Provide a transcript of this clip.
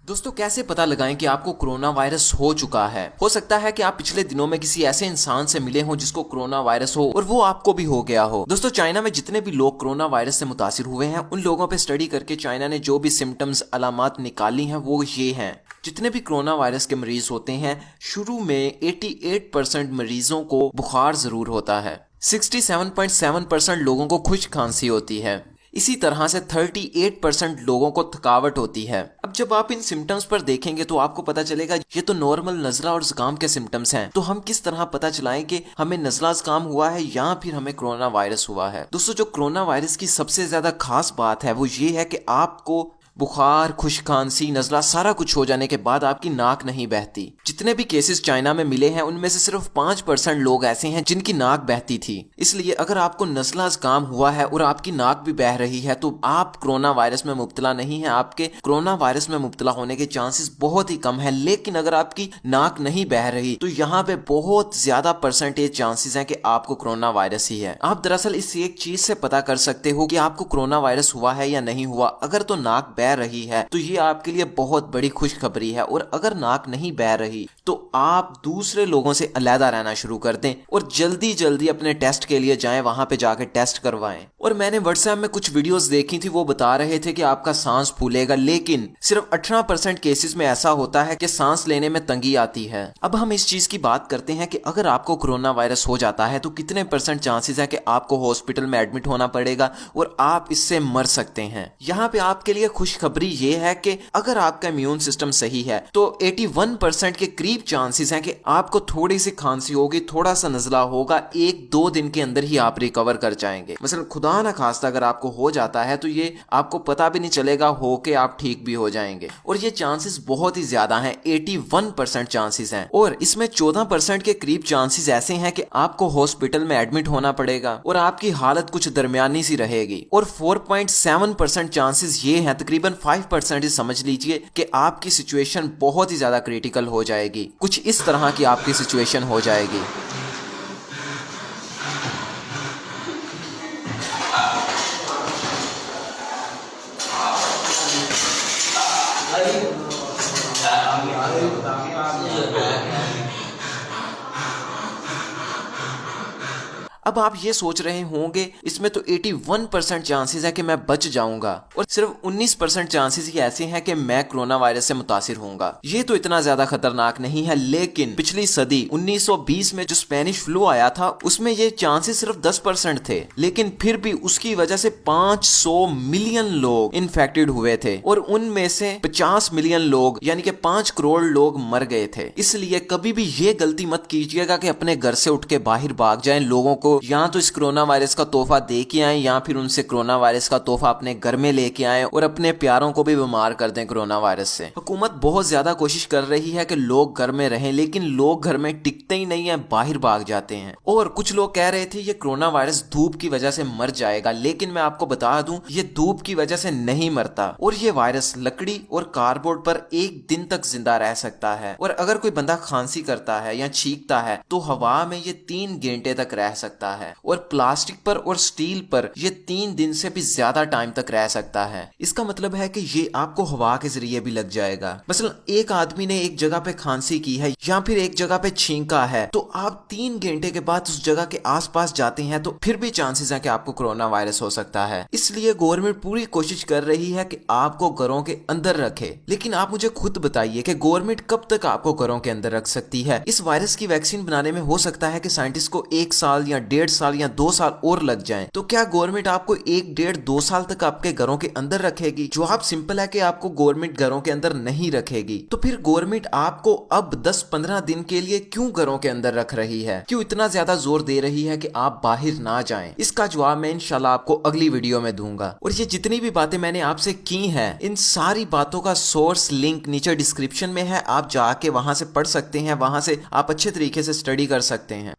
दोस्तों कैसे पता लगाएं कि आपको कोरोना वायरस हो चुका है। हो सकता है कि आप पिछले दिनों में किसी ऐसे इंसान से मिले हो जिसको कोरोना वायरस हो और वो आपको भी हो गया हो। दोस्तों चाइना में जितने भी लोग कोरोना वायरस से मुतासिर हुए हैं उन लोगों पे स्टडी करके चाइना ने जो भी सिम्टम्स अलामात निकाली हैं वो ये हैं। जितने भी कोरोना वायरस के मरीज होते हैं शुरू में 88% मरीजों को बुखार जरूर होता है, 67.7% लोगों को खुश्क खांसी होती है, इसी तरह से 38% लोगों को थकावट होती है। अब जब आप इन सिम्टम्स पर देखेंगे तो आपको पता चलेगा ये तो नॉर्मल नज़ला और जुकाम के सिम्टम्स हैं। तो हम किस तरह पता चलाएं कि हमें नज़ला जुकाम हुआ है या फिर हमें कोरोना वायरस हुआ है। दोस्तों जो कोरोना वायरस की सबसे ज्यादा खास बात है वो ये है कि आपको बुखार, खुश्क खांसी, नज़ला सारा कुछ हो जाने के बाद आपकी नाक नहीं बहती। जितने भी केसेस चाइना में मिले हैं उनमें से सिर्फ 5% लोग ऐसे हैं जिनकी नाक बहती थी। इसलिए अगर आपको नज़ला जुकाम हुआ है और आपकी नाक भी बह रही है तो आप कोरोना वायरस में मुब्तला नहीं है। आपके कोरोना वायरस में मुब्तला होने के चांसेस बहुत ही कम है। लेकिन अगर आपकी नाक नहीं बह रही तो यहाँ पे बहुत ज्यादा परसेंटेज चांसेस हैं कि आपको कोरोना वायरस ही है। आप दरअसल इस एक चीज से पता कर सकते हो कि आपको कोरोना वायरस हुआ है या नहीं हुआ। अगर तो नाक बह रही है तो ये आपके लिए बहुत बड़ी खुशखबरी है, और अगर नाक नहीं बह रही तो आप दूसरे लोगों से अलहदा रहना शुरू कर दें और जल्दी जल्दी अपने टेस्ट के लिए जाएं, वहां पे जाके टेस्ट करवाएं। और मैंने व्हाट्सएप में कुछ वीडियोस देखी थी, वो बता रहे थे कि आपका सांस फूलेगा, लेकिन सिर्फ 18% केसेस में ऐसा होता है कि सांस लेने में तंगी आती है। अब हम इस चीज की बात करते हैं कि अगर आपको कोरोना वायरस हो जाता है तो कितने परसेंट चांसेस है कि आपको हॉस्पिटल में एडमिट होना पड़ेगा और आप इससे मर सकते हैं। यहाँ पे आपके लिए खुशखबरी ये है कि अगर आपका इम्यून सिस्टम सही है तो 81% के करीब चांसेस हैं कि आपको थोड़ी सी खांसी होगी, थोड़ा सा नजला होगा, 1-2 दिन के अंदर ही आप रिकवर कर जाएंगे। मसलन खुदा ना खास्ता अगर आपको हो जाता है तो ये आपको पता भी नहीं चलेगा हो के आप ठीक भी हो जाएंगे, और ये चांसेस बहुत ही ज्यादा हैं। 81% चांसेस हैं, और इसमें 14% के करीब चांसेस ऐसे हैं कि आपको हॉस्पिटल में एडमिट होना पड़ेगा और आपकी हालत कुछ दरमियानी सी रहेगी, और 4.7% चांसेस ये हैं, तकरीबन 5% समझ लीजिए कि आपकी सिचुएशन बहुत ही ज्यादा क्रिटिकल हो जाएगी। कुछ इस तरह की आपकी सिचुएशन हो जाएगी। अब आप ये सोच रहे होंगे इसमें तो 81% चांसेस है कि मैं बच जाऊंगा और सिर्फ 19% चांसेस ही ऐसे हैं कि मैं कोरोना वायरस से मुतासिर होऊंगा। ये तो इतना ज्यादा खतरनाक नहीं है, लेकिन पिछली सदी 1920 में जो स्पेनिश फ्लू आया था उसमें ये चांसेस सिर्फ 10% थे, लेकिन फिर भी उसकी वजह से 500 मिलियन लोग इन्फेक्टेड हुए थे और उनमें से 50 मिलियन लोग यानी कि 5 करोड़ लोग मर गए थे। इसलिए कभी भी ये गलती मत कीजिएगा कि अपने घर से उठ के बाहर भाग जाएं, लोगों को या तो इस कोरोना वायरस का तोहफा दे के आए या फिर उनसे कोरोना वायरस का तोहफा अपने घर में लेके आए और अपने प्यारों को भी बीमार कर दें कोरोना वायरस से। हुकूमत बहुत ज्यादा कोशिश कर रही है कि लोग घर में रहें, लेकिन लोग घर में टिकते ही नहीं है, बाहर भाग जाते हैं। और कुछ लोग कह रहे थे ये कोरोना वायरस धूप की वजह से मर जाएगा, लेकिन मैं आपको बता दूं ये धूप की वजह से नहीं मरता, और ये वायरस लकड़ी और कार्डबोर्ड पर 1 दिन तक जिंदा रह सकता है। और अगर कोई बंदा खांसी करता है या छींकता है तो हवा में ये 3 घंटे तक रह सकता है, और प्लास्टिक पर और स्टील पर ये 3 दिन से भी ज्यादा टाइम तक रह सकता है। इसका मतलब है कि ये आपको हवा के जरिए भी लग जाएगा। मसलन एक आदमी ने एक जगह पे खांसी की है या फिर एक जगह पे छींका है तो आप 3 घंटे के बाद उस जगह के आसपास जाते हैं तो फिर भी चांसेस है कि आपको कोरोना वायरस हो सकता है। इसलिए गवर्नमेंट पूरी कोशिश कर रही है कि आपको घरों के अंदर रखे। लेकिन आप मुझे खुद बताइए कि गवर्नमेंट कब तक आपको घरों के अंदर रख सकती है। इस वायरस की वैक्सीन बनाने में हो सकता है कि साइंटिस्ट को 1 साल या 1.5 साल या 2 साल और लग जाएं। तो क्या गवर्नमेंट आपको 1-1.5-2 साल तक आपके घरों के अंदर रखेगी? जवाब सिंपल है कि आपको गवर्नमेंट घरों के अंदर नहीं रखेगी। तो फिर गवर्नमेंट आपको अब 10-15 दिन के लिए क्यों घरों के अंदर रख रही है? क्यों इतना ज्यादा जोर दे रही है कि आप बाहर ना जाएं? इसका जवाब मैं इंशाल्लाह आपको अगली वीडियो में दूंगा। और ये जितनी भी बातें मैंने आपसे की हैं इन सारी बातों का सोर्स लिंक नीचे डिस्क्रिप्शन में है, आप जाके वहां से पढ़ सकते हैं, वहां से आप अच्छे तरीके से स्टडी कर सकते हैं।